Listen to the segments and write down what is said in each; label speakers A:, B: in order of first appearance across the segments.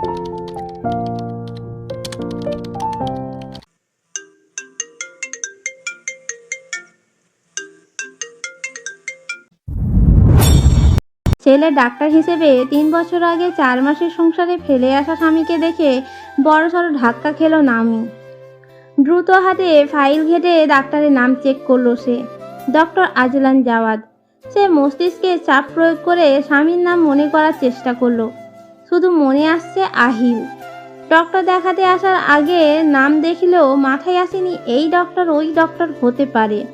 A: ছেলে ডাক্তার হিসেবে ৩ বছর আগে ৪ মাসের সংসারে ফেলে আসা স্বামীকে দেখে বড়সড় ধাক্কা খেল নাওমি। দ্রুত হাতে ফাইল ঘেঁটে ডাক্তারের নাম চেক করলো সে। ডক্টর আজলান জাওয়াদ। সে মস্তিষ্কে চাপ প্রয়োগ করে স্বামীর নাম মনে করার চেষ্টা করলো। শুধু মনে আসছে আহিল। ডক্টর দেখাতে আসার আগে নাম দেখলেও মাথায় আসেনি এই ডক্টর ওই ডক্টর হতে পারে।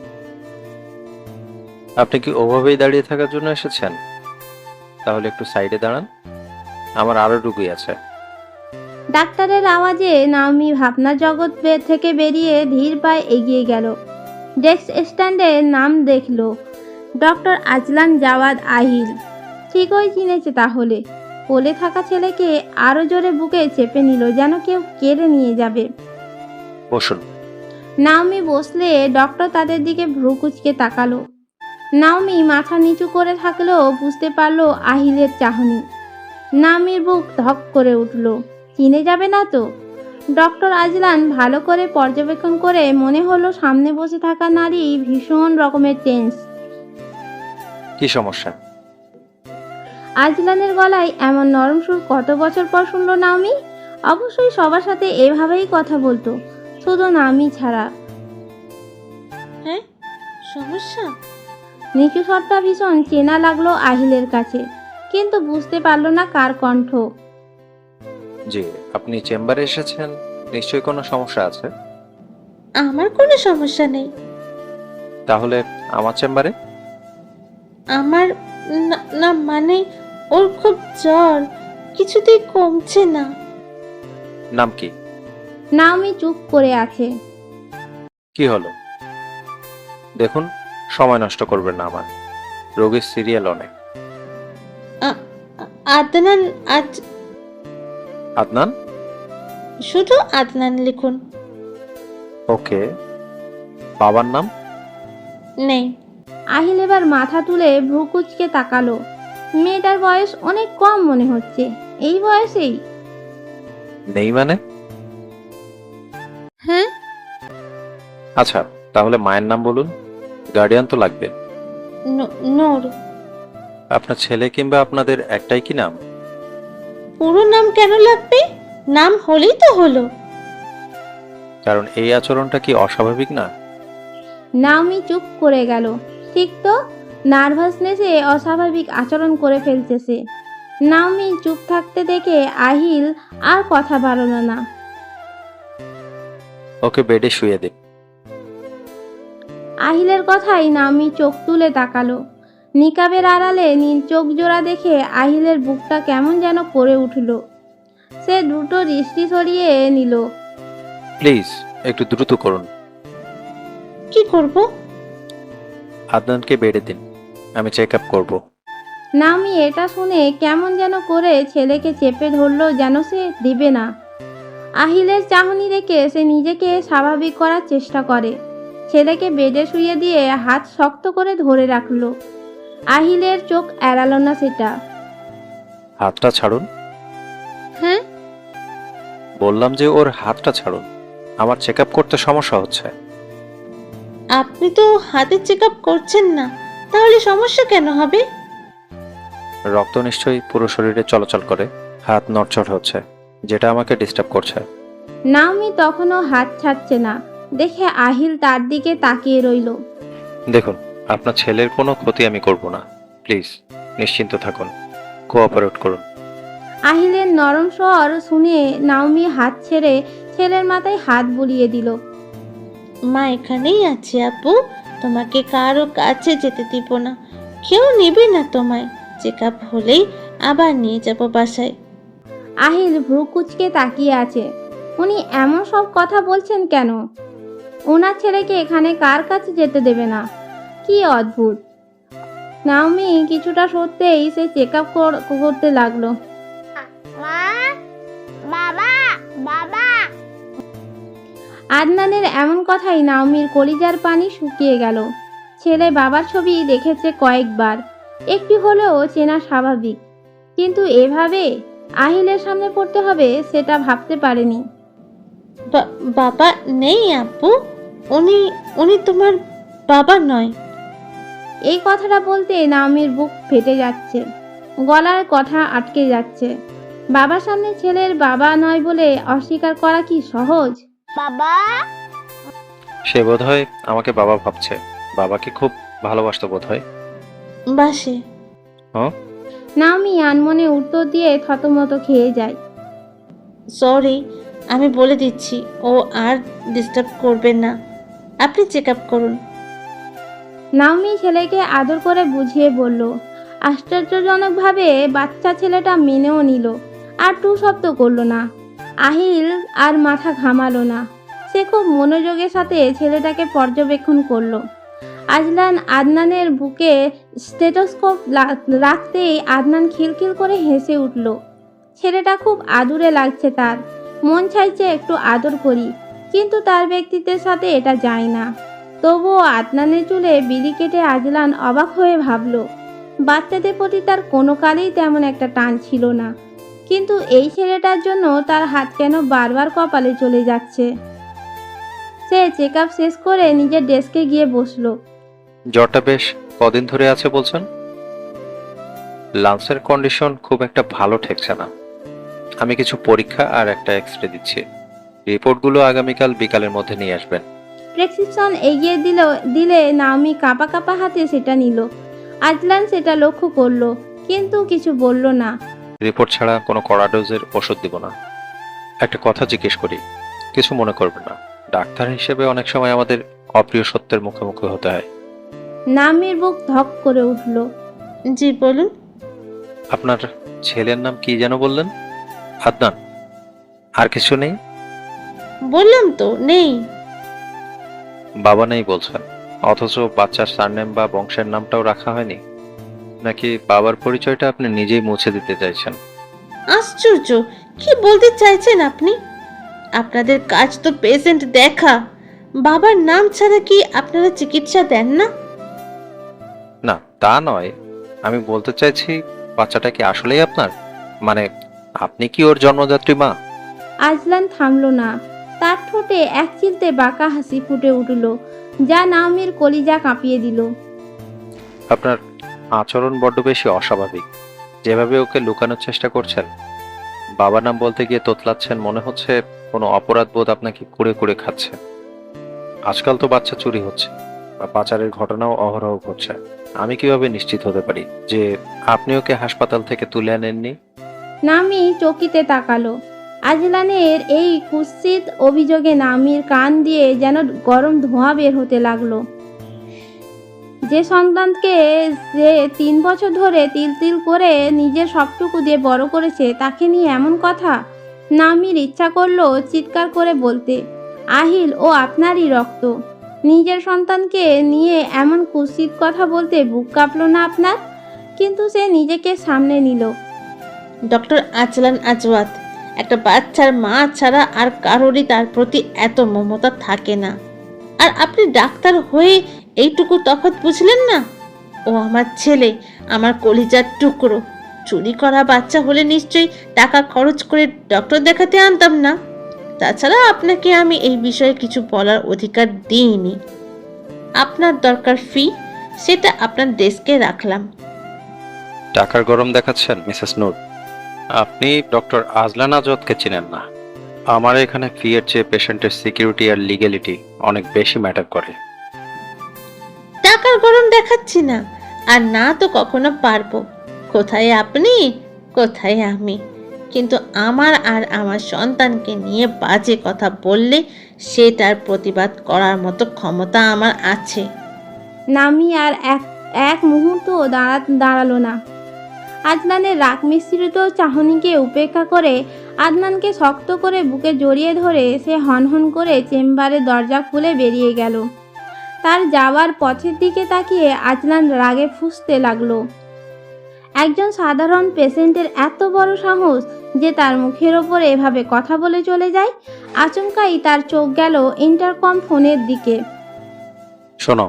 B: আপনি কি ওভাবেই দাঁড়িয়ে থাকার জন্য এসেছেন? তাহলে একটু সাইডে দাঁড়ান, আমার আরো রুগী আছে।
A: ডাক্তারের আওয়াজে নাওমি ভাবনার জগৎ থেকে বেরিয়ে ধীর পায়ে এগিয়ে গেল। ডেস্ক স্ট্যান্ডে নাম দেখল, ডক্টর আজলান জাওয়াদ আহিল। ঠিকই চিনেছে তাহলে। কোলে থাকা ছেলেকে আরো জোরে বুকে চেপে নিল, যেন কেউ কেড়ে নিয়ে যাবে।
B: বসুন।
A: নাওমি বসলে ডক্টর তাদের দিকে ভ্রু কুঁচকে তাকালো। নাওমি মাথা নিচু করে থাকলেও বুঝতে পারলো আহিলের চাহনি। নাওমির বুক ধক করে উঠল। চিনে যাবে না তো? ডক্টর আজলান ভালো করে পর্যবেক্ষণ করে মনে হলো সামনে বসে থাকা নারী ভীষণ রকমের টেন্স।
B: কি সমস্যা?
A: আজলানের গলায় এমন নরম সুর কত বছর পর শুনল নাওমি। অবশ্যই সবার সাথে এভাবেই কথা বলতো, শুধু নাওমি ছাড়া।
C: হ্যাঁ, সমস্যা?
A: নিচু স্বরটা ভীষণ চেনা লাগলো আহিলের কাছে, কিন্তু বুঝতে পারলো না কার কণ্ঠ।
B: জি, আপনি চেম্বারে এসেছেন, নিশ্চয়ই কোনো সমস্যা আছে।
C: আমার কোনো সমস্যা নেই।
B: তাহলে আমার চেম্বারে?
C: আমার না, না মানে ওর খুব জ্বর, কিছুতেই কমছে না।
B: নাম কি?
A: নাওমি চুপ করে আছে।
B: কি হলো? দেখুন, সময় নষ্ট করবেন না আমার, রোগীর সিরিয়াল অনেক।
C: আ- আদনান।
B: আদনান?
C: শুধু আদনান লিখুন।
B: ওকে। বাবার নাম?
C: নেই।
A: আহিল এবার মাথা তুলে ভ্রু কুঁচকে তাকালো। মেয়েটার বয়স অনেক কম মনে হচ্ছে, এই বয়সেই।
B: নেই মানে?
C: হ্যাঁ,
B: আচ্ছা, তাহলে মায়ের নাম বলুন, গার্ডিয়ান তো লাগবে।
C: নূর।
B: আপনার ছেলে কিংবা আপনাদের একটাই কি নাম?
C: পুরো নাম কেন লাগবে? নাম হলেই তো হলো।
B: কারণ এই আচরণটা কি অস্বাভাবিক না?
A: নাওমি চুপ করে গেল। ঠিক তো, নার্ভাসনেসে অস্বাভাবিক আচরণ করে ফেলছে সে। নাওমি চুপ থাকতে দেখে আহিল আর কথা বাড়ালো না।
B: ওকে বেডে শুয়ে দিন।
A: আহিলের কথাই নাওমি চোখ তুলে তাকালো। নিকাবের আড়ালে নীল চোখ জোড়া দেখে আহিলের বুকটা কেমন যেন করে উঠল। সে দ্রুত দৃষ্টি সরিয়ে নিল।
B: প্লিজ একটু দ্রুত করুন।
C: কি করব?
B: আদনানকে বেডে দিন, আমি চেক আপ করবো।
A: নাওমি এটা শুনে কেমন যেন করে ছেলেকে চেপে ধরলো, যেন সে দিবে না। আহিলের চাহনি দেখে সে নিজেকে স্বাভাবিক করার চেষ্টা করে। ছেলেকে বেডে শুয়ে দিয়ে হাত শক্ত করে ধরে রাখলো। আহিলের চোখ এড়ালো না সেটা।
B: হাতটা ছাড়ুন।
C: হ্যাঁ,
B: বললাম যে ওর হাতটা ছাড়ুন, আমার চেক আপ করতে সমস্যা হচ্ছে।
C: আপনি তো হাতে চেক আপ করছেন না, তাহলে সমস্যা কেন হবে?
B: রক্ত নিশ্চয়ই পুরো শরীরে চলাচল করে, হাত নড়চড় হচ্ছে, যেটা আমাকে ডিস্টার্ব করছে।
A: নাওমি তখনও হাত ছাড়ছে না দেখে আহিল তার দিকে তাকিয়ে রইল।
B: দেখুন, আপনার ছেলের কোনো ক্ষতি আমি করব না, প্লিজ নিশ্চিন্ত থাকুন, কোঅপারেট করুন।
A: আহিলের নরম স্বর শুনে নাওমি হাত ছেড়ে ছেলের মাথায় হাত বুলিয়ে দিল।
C: মা এখানেই আছে আপু, তোমাকে কারো কাছে যেতে দিব না, কেউ নেবে না তোমায়। চেক আপ হলেই আবার নিয়ে যাব বাসায়।
A: আহিল ভ্রু কুঁচকে তাকিয়ে আছে। উনি এমন সব কথা বলছেন কেন? ওনার ছেলেকে এখানে কার কাছে যেতে দেবে না? কি অদ্ভুত। নাওমি কিছুটা সরতেই সে চেক আপ করতে লাগলো।
D: মা, বাবা, বাবা।
A: আদনানের এমন কথাই নাওমির কলিজার পানি শুকিয়ে গেল। ছেলে বাবার ছবি দেখেছে কয়েকবার, একটু হলেও চেনা স্বাভাবিক, কিন্তু এভাবে আহিলের সামনে পড়তে হবে সেটা ভাবতে পারেনি।
C: বাবা নেই আপু, উনি উনি তোমার বাবা নয়।
A: এই কথাটা বলতে নাওমির বুক ফেটে যাচ্ছে, গলার কথা আটকে যাচ্ছে। বাবার সামনে ছেলের বাবা নয় বলে অস্বীকার করা কি সহজ?
D: বাবা
B: সে বোধহয় আমাকে বাবা ভাবছে। বাবাকে খুব ভালোবাসতো বোধহয়।
C: বাসে।
B: হ্যাঁ,
A: নাওমি আনমনে উত্তর দিয়ে থতমত খেয়ে যায়।
C: সরি, আমি বলে দিচ্ছি, ও আর ডিস্টার্ব করবে না। আপনি চেক আপ করুন।
A: নাওমি ছেলেকে আদর করে বুঝিয়ে বলল। আশ্চর্যজনকভাবে বাচ্চা ছেলেটা মেনেও নিল, আর টু শব্দ করলো না। আহিল আর মাথা ঘামালো না। সে খুব মনোযোগের সাথে ছেলেটাকে পর্যবেক্ষণ করলো। আজলান আদনানের বুকে স্টেথোস্কোপ রাখতেই আদনান খিলখিল করে হেসে উঠল। ছেলেটা খুব আদুরে লাগছে তার। মন চাইছে একটু আদর করি, কিন্তু তার ব্যক্তিত্বের সাথে এটা যায় না। তবুও আদনানের চুলে বিলি কেটে আজলান অবাক হয়ে ভাবল, বাচ্চাদের প্রতি তার কোনো কালেই তেমন একটা টান ছিল না, কিন্তু এই ছেলেটার জন্য তার হাত কেন বারবার কপালে চলে যাচ্ছে। সে চেক আপ শেষ করে নিজের ডেস্কে গিয়ে বসলো।
B: জ্বরটা বেশ কদিন ধরে আছে বলছেন? লাংসের কন্ডিশন খুব একটা ভালো ঠেকছে না। আমি কিছু পরীক্ষা আর একটা এক্সরে দিচ্ছি। রিপোর্টগুলো আগামীকাল বিকালের মধ্যে নিয়ে আসবেন।
A: প্রেসক্রিপশন এগিয়ে দিলে নাওমি কাঁপা কাঁপা হাতে সেটা নিল। আজলান সেটা লক্ষ্য করলো, কিন্তু কিছু বলল না।
B: রিপোর্ট ছাড়া কোনো কড়া ডোজের ওষুধ দিব না। একটা কথা জিজ্ঞেস করি, কিছু মনে করবেন না। ডাক্তার হিসেবে অনেক সময় আমাদের অপ্রিয় সত্যের মুখোমুখি হতে হয়।
A: নাওমির বুক ধক করে উঠল।
C: জি বলুন।
B: আপনার ছেলের নাম কি যেন বললেন? আদনান? আর কিছু নেই?
C: বললাম তো নেই।
B: বাবা নেই বলছেন, অথচ বাচ্চার সারনেম বা বংশের নামটাও রাখা হয়নি? নাকি বাবার পরিচয়টা আপনি নিজেই মুছে দিতে চাইছেন?
C: আশ্চর্য, কি বলতে চাইছেন আপনি? আপনাদের কাজ তো পেশেন্ট দেখা। বাবার নাম ছাড়া কি আপনারা চিকিৎসা দেন না?
B: না, তা নয়। আমি বলতে চাইছি, বাচ্চাটা কি আসলেই আপনার? মানে, আপনি কি ওর জন্মদাত্রী মা?
A: আজলান থামলো না। তার ঠোঁটে এক চিলতে বাঁকা হাসি ফুটে উঠল, যা নাওমির কলিজা কাঁপিয়ে দিল।
B: আপনার আচরণ বড্ড বেশি অস্বাভাবিক। যেভাবে ওকে লুকানোর চেষ্টা করছেন, বাবার নাম বলতে গিয়ে তোতলাচ্ছেন, মনে হচ্ছে কোনো অপরাধ বোধ আপনাকে কুড়ে কুড়ে খাচ্ছে। আজকাল তো বাচ্চা চুরি হচ্ছে বা পাচারের ঘটনাও অহরহ ঘটছে। আমি কিভাবে নিশ্চিত হতে পারি যে আপনি ওকে হাসপাতাল থেকে তুলে আনেননি?
A: নামি চকিতে তাকালো। আজলানের এই কুৎসিত অভিযোগে নামির কান দিয়ে যেন গরম ধোঁয়া বের হতে লাগলো। যে সন্তানকে সে 3 বছর ধরে তিল তিল করে নিজের সবটুকু দিয়ে বড় করেছে, তাকে নিয়ে এমন কথা! নামির ইচ্ছা করলো চিৎকার করে বলতে, আহিল ও আপনারই রক্ত। নিজের সন্তানকে নিয়ে এমন কুৎসিত কথা বলতে বুক কাঁপলো না আপনার? কিন্তু সে নিজেকে সামনে নিল।
C: ডক্টর আজলান আজওয়াত, একটা বাচ্চার মা ছাড়া আর কারোরই তার প্রতি এত মমতা থাকে না। আর আপনি ডাক্তার হয়ে এইটুকু তফাৎ বুঝলেন না? ও আমার ছেলে, আমার কলিজার টুকরো। চুরি করা বাচ্চা হলে নিশ্চয়ই টাকা খরচ করে ডক্টর দেখাতে আনতাম না। তাছাড়া আপনাকে আমি এই বিষয়ে কিছু বলার অধিকার দিইনি। আপনার দরকার ফি, সেটা আপনার ডেস্কে রাখলাম।
B: টাকার গরম দেখাচ্ছেন মিসেস নূর। আপনি ডক্টর আজলান আজওয়াতকে চিনেন না। আমার এখানে ফি এর চেয়ে পেশেন্টের সিকিউরিটি আর লিগ্যালিটি অনেক বেশি ম্যাটার করে।
C: টাকার গরম দেখাচ্ছি না, আর না তো কখনো পারবো। কোথায় আপনি, কোথায় আমি? কিন্তু আমার আর আমার সন্তানকে নিয়ে বাজে কথা বললে সেটার প্রতিবাদ করার মতো ক্ষমতা আমার আছে।
A: নামি আর এক মুহূর্ত দাঁড়ালো না। আদনানের রাগ মিশ্রিত চাহনিকে উপেক্ষা করে আদনানকে শক্ত করে বুকে জড়িয়ে ধরে সে হনহন করে চেম্বারের দরজা খুলে বেরিয়ে গেল। তার যাওয়ার পথের দিকে তাকিয়ে আদনান রাগে ফুঁসতে লাগলো। একজন সাধারণ পেশেন্টের এত বড় সাহস যে তার মুখের ওপরে এভাবে কথা বলে চলে যায়। আচমকাই তার চোখ গেল ইন্টারকম ফোনের দিকে।
B: শোনো,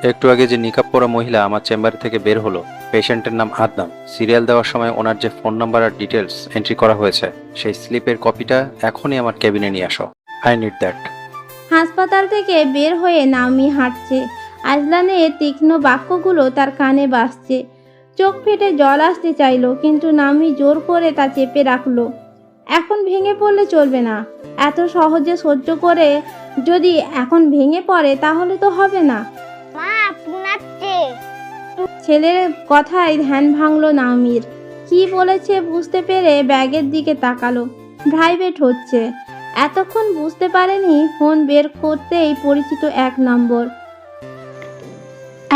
B: একটু আগে যে নিকাব পরা মহিলা আমার চেম্বার থেকে বের হলো, পেশেন্টের নাম আদনান। সিরিয়াল দেওয়ার সময় ওনার যে ফোন নাম্বার আর ডিটেলস এন্ট্রি করা হয়েছে সেই স্লিপের কপিটা এখনই আমার কেবিনে নিয়ে আসো। I need that.
A: হাসপাতাল থেকে বের হয়ে নাওমি হাঁটছে। আজলানের তীক্ষ্ণ বাক্যগুলো তার কানে বাজছে। চোখ ফেটে জল আসতে চাইলো, কিন্তু নাওমি জোর করে তা চেপে রাখলো। এখন ভেঙে পড়লে চলবে না। এত সহজে সহ্য করে যদি এখন ভেঙে পড়ে তাহলে তো হবে না।
D: মা পুনাচ্ছে।
A: ছেলের কথায় ধ্যান ভাঙলো নাওমির। কি বলেছে বুঝতে পেরে ব্যাগের দিকে তাকালো। প্রাইভেট হচ্ছে। এতক্ষণ বুঝতে পারেনি, ফোন বের করতেই পরিচিত এক নম্বর।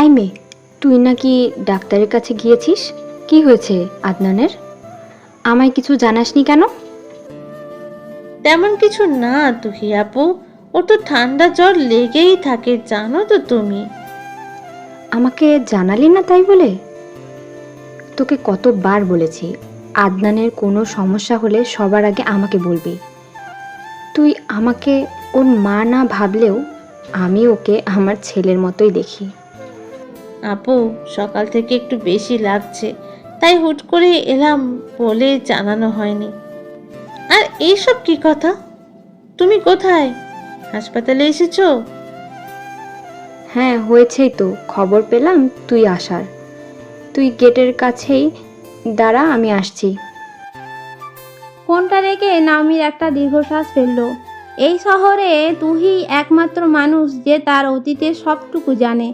E: আই মে, তুই নাকি ডাক্তারের কাছে গিয়েছিস? কি হয়েছে আদনানের? আমায় কিছু জানাসনি কেন?
C: তেমন কিছু না তুহি আপু, ও তো ঠান্ডা জ্বর লেগেই থাকে, জানো তো তুমি।
E: আমাকে জানালি না তাই বলে? তোকে কতবার বলেছি আদনানের কোনো সমস্যা হলে সবার আগে আমাকে বলবি। তুই আমাকে ওর মা না ভাবলেও আমি ওকে আমার ছেলের মতোই দেখি।
C: আপু, সকাল থেকে একটু বেশি লাগছে, তাই হুট করে এলাম বলে জানানো হয়নি। আর এইসব কি কথা? তুমি কোথায়? হাসপাতালে এসেছো?
E: হ্যাঁ, হয়েছেই তো, খবর পেলাম তুই আসার। তুই গেটের কাছেই দাঁড়া, আমি আসছি।
A: ফোনটা রেখে নাওমির একটা দীর্ঘশ্বাস ফেলল। এই শহরে তুহিই একমাত্র মানুষ যে তার অতীতের সবটুকু জানে।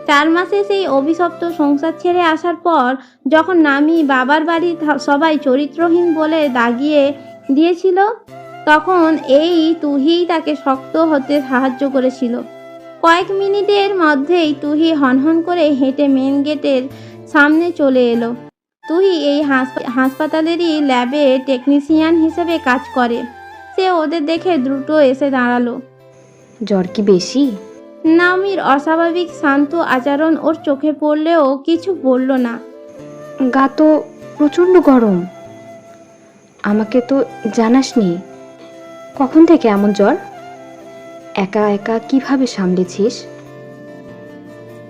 A: 4 মাসে সেই অভিশপ্ত সংসার ছেড়ে আসার পর যখন নামি বাবার বাড়ি সবাই চরিত্রহীন বলে দাগিয়ে দিয়েছিল, তখন এই তুহিই তাকে শক্ত হতে সাহায্য করেছিল। কয়েক মিনিটের মধ্যেই তুহি হনহন করে হেঁটে মেন গেটের সামনে চলে এলো। তুহি এই হাসপাতালেরই ল্যাবে টেকনিশিয়ান হিসেবে কাজ করে। সে ওদের দেখে দ্রুত এসে দাঁড়ালো।
E: জ্বর কি বেশি?
A: নাওমির অস্বাভাবিক শান্ত আচরণ ওর চোখে পড়লেও কিছু বলল না।
E: গা তো প্রচণ্ড গরম। আমাকে তো জানাসনি। কখন থেকে এমন জ্বর? একা একা কিভাবে সামলেছিস?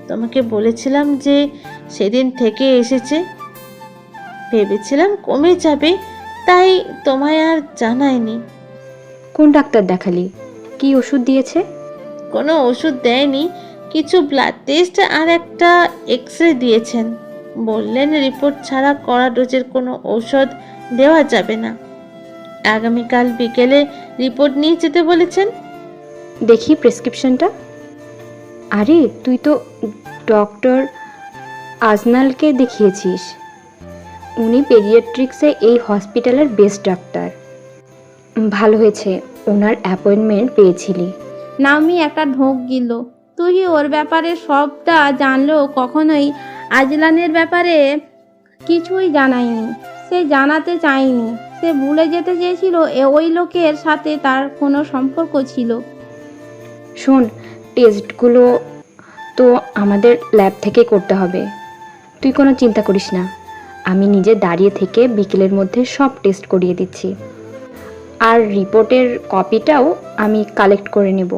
C: তোমাকে বলেছিলাম যে সেদিন থেকে এসেছে, ভেবেছিলাম কমে যাবে, তাই তোমায় আর জানাইনি।
E: কোন ডাক্তার দেখালি? কি ওষুধ দিয়েছে?
C: কোনো ওষুধ দেয়নি, কিছু ব্লাড টেস্ট আর একটা এক্সরে দিয়েছেন। বললেন রিপোর্ট ছাড়া কড়া ডোজের কোনো ঔষধ দেওয়া যাবে না। আগামীকাল বিকেলে রিপোর্ট নিয়ে যেতে বলেছেন।
E: দেখি প্রেসক্রিপশনটা। আরে তুই তো ডক্টর আজনালকে দেখিয়েছিস। উনি পেডিয়াট্রিক্সে এই হসপিটালের বেস্ট ডাক্তার। ভালো হয়েছে ওনার অ্যাপয়েন্টমেন্ট পেয়েছিলি।
A: নাওমি একটা ঢোক গিলল। তুহি ওর ব্যাপারে সবটা জানলেও কখনোই আজলানের ব্যাপারে কিছুই জানায়নি। সে জানাতে চায়নি। সে ভুলে যেতে চেয়েছিল ওই লোকের সাথে তার কোনো সম্পর্ক ছিল।
E: শোন, টেস্টগুলো তো আমাদের ল্যাব থেকে করতে হবে। তুই কোনো চিন্তা করিস না, আমি নিজে দাঁড়িয়ে থেকে বিকেলের মধ্যে সব টেস্ট করিয়ে দিচ্ছি। আর রিপোর্টের কপিটাও আমি কালেক্ট করে নেব।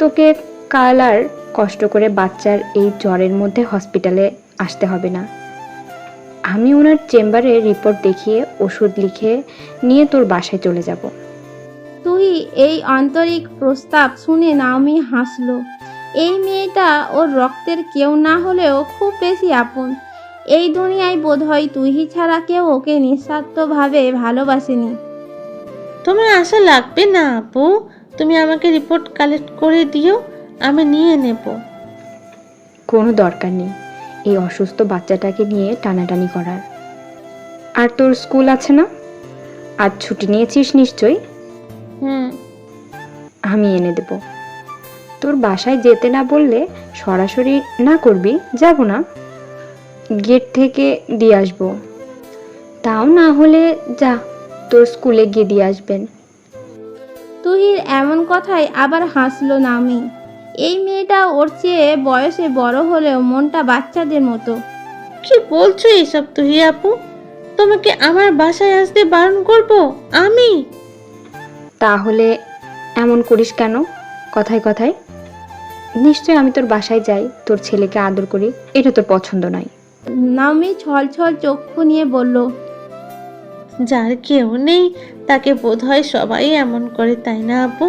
E: তোকে কাল আর কষ্ট করে বাচ্চার এই জ্বরের মধ্যে হসপিটালে আসতে হবে না। আমি ওনার চেম্বারে রিপোর্ট দেখিয়ে ওষুধ লিখে নিয়ে তোর বাসায় চলে যাব।
A: তুহি এই আন্তরিক প্রস্তাব শুনে নাওমি হাসলো। এই মেয়েটা ওর রক্তের কেউ না হলেও খুব বেশি আপন। এই দুনিয়ায় বোধহয় তুহি ছাড়া কেউ ওকে নিঃস্বার্থভাবে ভালোবাসেনি।
C: তোমার আশা লাগবে না আপু, তুমি আমাকে রিপোর্ট কালেক্ট করে দিও, আমি নিয়ে নেব।
E: কোনো দরকার নেই এই অসুস্থ বাচ্চাটাকে নিয়ে টানাটানি করার। আর তোর স্কুল আছে না? আজ ছুটি নিয়েছিস নিশ্চয়ই।
C: হুম।
E: আমি এনে দেব। তোর বাসায় যেতে না বললে সরাসরি না করবি, যাব না, গেট থেকে দিয়ে আসবো। তাও না হলে যা, তোর স্কুলে গিয়ে দিয়ে আসবেন।
A: তুহির এমন কথায় আবার হাসলো নাওমি। এই মেয়েটা ওর চেয়ে বয়সে বড় হলেও মনটা বাচ্চাদের মতো।
C: কি বলছো এসব তুহি আপু? তোমাকে আমার বাসায় আসতে বারণ করব আমি?
E: তাহলে এমন করিস কেন কথায় কথায়? নিশ্চয় আমি তোর বাসায় যাই, তোর ছেলেকে আদর করি, এটা তোর পছন্দ নয়।
A: নাওমি ছলছল চক্ষু নিয়ে বলল,
C: যার কেউ নেই তাকে বোধহয় সবাই এমন করে, তাই না আপু?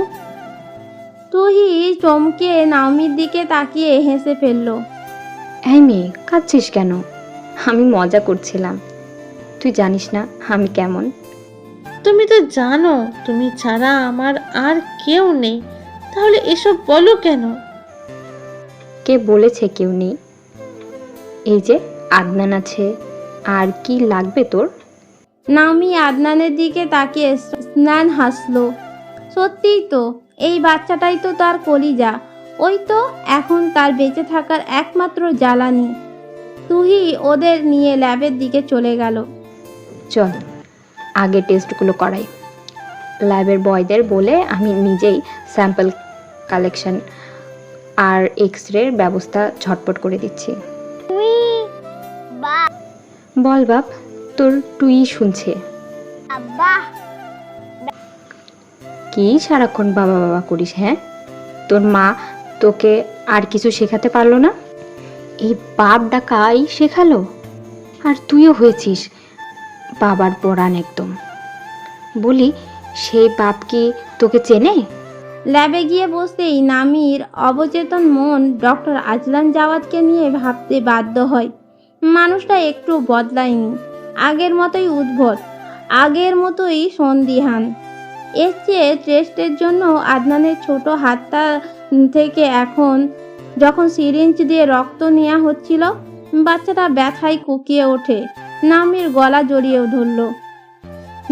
A: তুহি চমকে নাওমির দিকে তাকিয়ে হেসে ফেলল।
E: এই মেয়ে, কাঁদছিস কেন? আমি মজা করছিলাম। তুই জানিস না আমি কেমন।
C: তুমি তো জানো তুমি ছাড়া আমার আর কেউ নেই, তাহলে এসব বলো কেন?
E: কে বলেছে কেউ নেই? এই যে আদনান আছে, আর কি লাগবে তোর?
A: নাওমি আদনানের দিকে তাকিয়ে স্নান হাসলো। সত্যিই তো, এই বাচ্চাটাই তো তার কলিজা। ওই তো এখন তার বেঁচে থাকার একমাত্র জ্বালানি। তুহি ওদের নিয়ে ল্যাবের দিকে চলে গেল।
E: চল আগে টেস্টগুলো করাই। ল্যাবের বয়দের বলে আমি নিজেই স্যাম্পল কালেকশন আর এক্স রের ব্যবস্থা ঝটপট করে দিচ্ছি।
D: বা
E: বল বাপ, তোর তুই শুনছে।
D: আব্বা
E: কি সারাক্ষণ বাবা বাবা করিস? হ্যাঁ, তোর মা তোকে আর কিছু শেখাতে পারলো না? এই বাপ ডাকাই শেখালো, আর তুইও হয়েছিস বাবার পরাণ একদম। বলি, সেই বাপ কি তোকে চেনে?
A: ল্যাবে গিয়ে বসতেই নামির অবচেতন মন ডক্টর আজলান জাওয়াদকে নিয়ে ভাবতে বাধ্য হয়। মানুষটা একটু বদলায়নি, আগের মতোই উদ্ভট, আগের মতোই সন্দিহান। এর চেয়ে টেস্টের জন্য আদনানের ছোট হাতটা থেকে এখন যখন সিরিঞ্জ দিয়ে রক্ত নেওয়া হচ্ছিল, বাচ্চাটা ব্যথায় কুকিয়ে ওঠে। নামির গলা জড়িয়ে ধরল।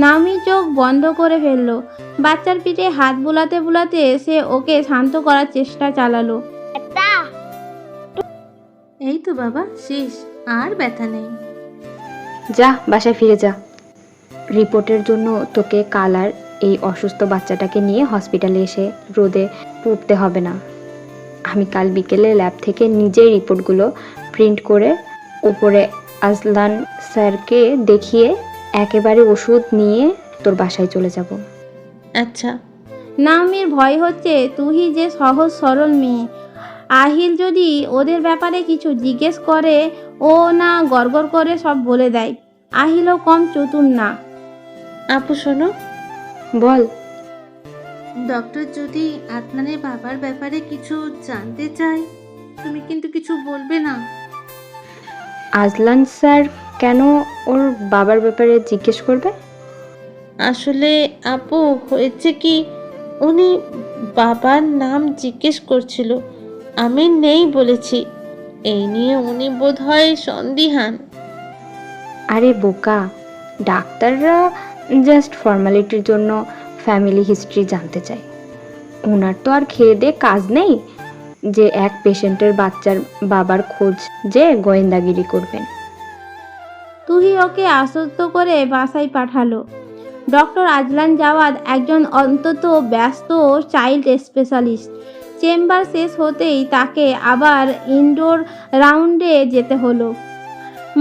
A: নামি চোখ বন্ধ করে ফেলল। বাচ্চার পিঠে হাত বুলাতে বুলাতে সে ওকে শান্ত করার চেষ্টা চালালো।
D: এটা
C: এই তো বাবা, শেষ, আর ব্যথা নেই।
E: যা বাসায় ফিরে যা। রিপোর্টের জন্য তোকে কাল আর এই অসুস্থ বাচ্চাটাকে নিয়ে হসপিটালে এসে রোদে পুড়তে হবে না। আমি কাল বিকেলে ল্যাব থেকে নিজেই রিপোর্টগুলো প্রিন্ট করে উপরে আজলান স্যারকে দেখিয়ে একেবারে ওষুধ নিয়ে তোর বাসায় চলে যাব।
C: আচ্ছা।
A: নামির ভয় হচ্ছে তুহি যে সহজ সরল মেয়ে, আহিল যদি ওদের ব্যাপারে কিছু জিজ্ঞেস করে ও না গড়গড় করে সব বলে দেয়। আহিলও কম চতুর না।
C: আপু শোনো,
E: বল।
C: ডক্টর যদি আদনানের বাবার ব্যাপারে কিছু জানতে চায়, তুমি কিন্তু কিছু বলবে না।
E: আজলান স্যার কেন ওর বাবার ব্যাপারে জিজ্ঞেস করবে?
C: আসলে আপু হয়েছে কি, উনি বাবার নাম জিজ্ঞেস করছিল, আমি নেই বলেছি। এই নিয়ে উনি বোধহয় সন্দিহান।
E: আরে বোকা, ডাক্তাররা জাস্ট ফর্মালিটির জন্য ফ্যামিলি হিস্ট্রি জানতে চায়। ওনার তো আর খেয়ে দে কাজ নেই যে এক পেশেন্টের বাচ্চার বাবার খোঁজ যে গোয়েন্দাগিরি করবেন।
A: তুহি ওকে আশ্বস্ত করে বাসায় পাঠালো। ডক্টর আজলান জাওয়াদ একজন অন্তত ব্যস্ত চাইল্ড স্পেশালিস্ট। চেম্বার শেষ হতেই তাকে আবার ইনডোর রাউন্ডে যেতে হলো।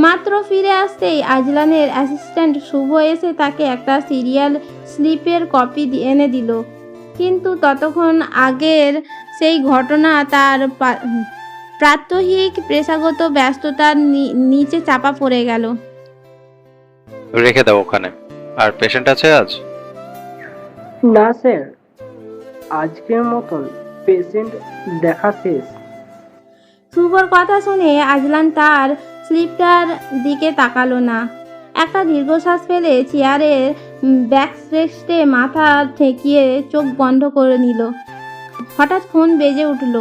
A: মাত্র ফিরে আসতেই আজলানের অ্যাসিস্ট্যান্ট শুভ এসে তাকে একটা সিরিয়াল স্লিপের কপি এনে দিল। কিন্তু ততক্ষণ আগের সেই ঘটনা তার প্রাত্যহিক পেশাগত ব্যস্ততার নিচে চাপা পড়ে গেল।
B: রেখে দাও ওখানে। আর পেশেন্ট আছে আজ?
F: না স্যার, আজকের মতন পেশেন্ট দেখা শেষ।
A: শুভর কথা শুনে আজলান তার স্লিপটার দিকে তাকালো না। একটা দীর্ঘশ্বাস ফেলে চেয়ারের ব্যাকরেস্টে মাথা ঠেকিয়ে চোখ বন্ধ করে নিল। হঠাৎ ফোন বেজে উঠল।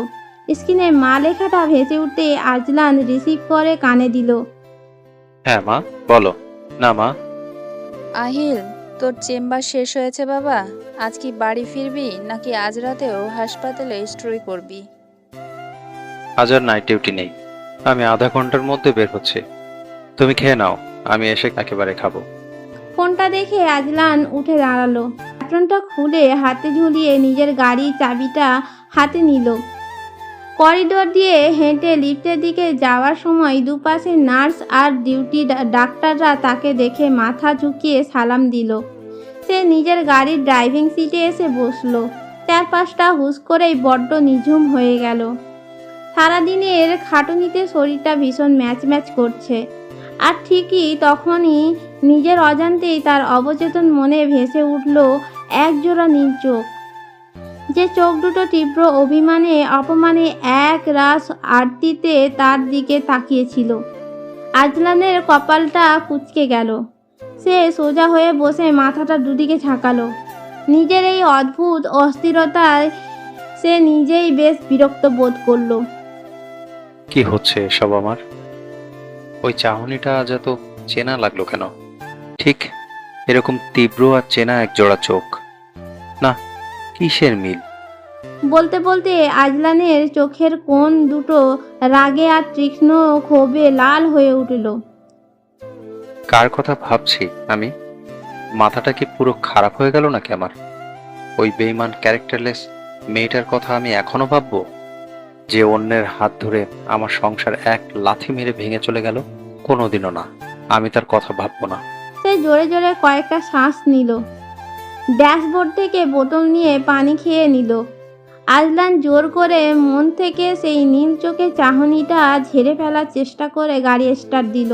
A: স্ক্রিনে মা লেখাটা ভেসে উঠতে আজলান রিসিভ করে কানে দিল।
B: হ্যাঁ মা, বলো। না মা,
G: আহিল, তোর চেম্বার শেষ হয়েছে বাবা। আজ কি বাড়ি ফিরবি নাকি আজ রাতেও হাসপাতালে স্ট্রে করবি?
B: আজ আর নাইট ডিউটি নেই, আমি আধা ঘন্টার মধ্যে বের হচ্ছি। তুমি খেয়ে নাও, আমি এসে একেবারে খাবো।
A: ফোনটা দেখে আজলান উঠে দাঁড়ালো। প্যাট্রনটা খুলে হাতে ঝুলিয়ে নিজের গাড়ির চাবিটা হাতে নিল। করিডোর দিয়ে হেঁটে লিফটের দিকে যাওয়ার সময় দুপাশে নার্স আর ডিউটি ডাক্তাররা তাকে দেখে মাথা ঝুঁকিয়ে সালাম দিল। সে নিজের গাড়ির ড্রাইভিং সিটে এসে বসলো। চারপাশটা হুশ করেই বড্ড নিঝুম হয়ে গেল। সারাদিনের খাটুনিতে শরীরটা ভীষণ ম্যাচ ম্যাচ করছে। আর ঠিকই তখনই নিজের অজান্তেই তার অবচেতন মনে ভেসে উঠল একজোড়া নীল চোখ, যে চোখ দুটো তীব্র অভিমানে অপমানে এক রাস আরতিতে তার দিকে তাকিয়েছিল। আজলানের কপালটা কুঁচকে গেল। সে সোজা হয়ে বসে মাথাটা দুদিকে ঝাঁকালো। নিজের এই অদ্ভুত অস্থিরতায় সে নিজেই বেশ বিরক্ত বোধ করলো।
B: কি হচ্ছে এসব আমার? ওই চাহনিটা আজ এত চেনা লাগলো কেন? ঠিক এরকম তীব্র আর চেনা এক জোড়া চোখ। না, কিসের মিল?
A: বলতে বলতে আজলানের চোখের কোণ দুটো রাগে আর তীক্ষ্ণ ক্ষোভে লাল হয়ে উঠল।
B: কার কথা ভাবছি আমি? মাথাটা কি পুরো খারাপ হয়ে গেল নাকি আমার? ওই বেইমান ক্যারেক্টারলেস মেয়েটার কথা আমি এখনো ভাববো, যে অন্যের হাত ধরে আমার সংসার এক লাথি মেরে ভেঙে চলে গেল? কোনোদিনও না, আমি তার কথা ভাববো না।
A: সে জোরে জোরে কয়েকটা শ্বাস নিল। ড্যাশবোর্ড থেকে বোতল নিয়ে পানি খেয়ে নিল। আজলান জোর করে মন থেকে সেই নীল চোখে চাহনিটা ঝেড়ে ফেলার চেষ্টা করে গাড়ি স্টার্ট দিল।